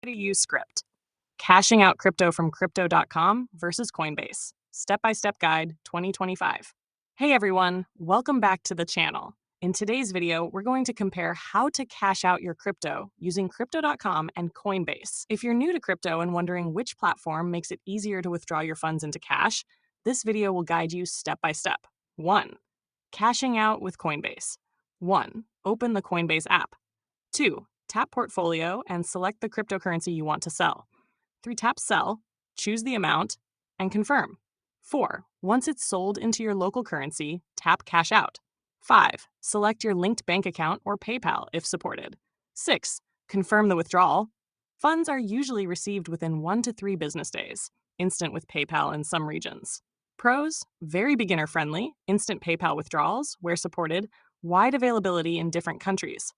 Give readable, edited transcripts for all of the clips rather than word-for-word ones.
To use script. Cashing out crypto from Crypto.com versus Coinbase. Step-by-step guide 2025. Hey everyone, welcome back to the channel. In today's video, we're going to compare how to cash out your crypto using Crypto.com and Coinbase. If you're new to crypto and wondering which platform makes it easier to withdraw your funds into cash, this video will guide you step by step. 1. Cashing out with Coinbase. 1. Open the Coinbase app. 2. Tap Portfolio and select the cryptocurrency you want to sell. 3. Tap Sell, choose the amount, and confirm. 4. Once it's sold into your local currency, tap Cash Out. 5. Select your linked bank account or PayPal if supported. 6. Confirm the withdrawal. Funds are usually received within 1 to 3 business days, instant with PayPal in some regions. Pros: very beginner-friendly, instant PayPal withdrawals, where supported, wide availability in different countries.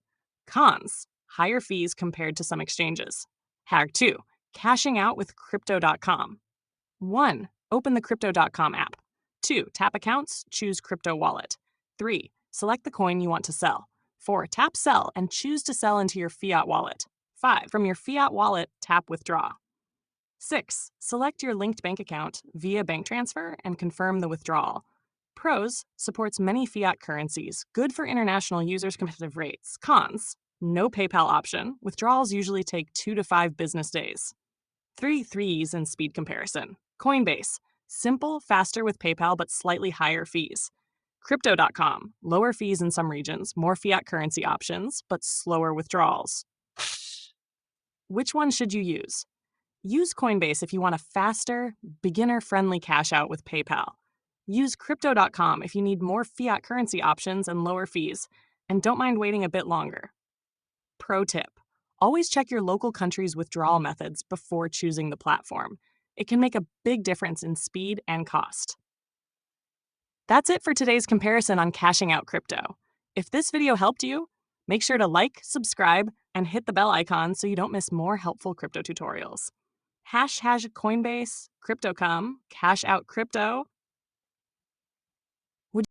Cons: higher fees compared to some exchanges. Hack 2. Cashing out with Crypto.com. 1. Open the Crypto.com app. 2. Tap Accounts, choose Crypto Wallet. 3. Select the coin you want to sell. 4. Tap Sell and choose to sell into your fiat wallet. 5. From your fiat wallet, tap Withdraw. 6. Select your linked bank account via bank transfer and confirm the withdrawal. Pros: supports many fiat currencies, good for international users, competitive rates. Cons: no PayPal option, withdrawals usually take 2 to 5 business days. 3 threes in speed comparison. Coinbase: simple, faster with PayPal but slightly higher fees. Crypto.com: lower fees in some regions, more fiat currency options, but slower withdrawals. Which one should you use? Use Coinbase if you want a faster, beginner-friendly cash out with PayPal. Use Crypto.com if you need more fiat currency options and lower fees, and don't mind waiting a bit longer. Pro tip: always check your local country's withdrawal methods before choosing the platform. It can make a big difference in speed and cost. That's it for today's comparison on cashing out crypto. If this video helped you, make sure to like, subscribe, and hit the bell icon so you don't miss more helpful crypto tutorials. #Coinbase, CryptoCom, Cash Out Crypto,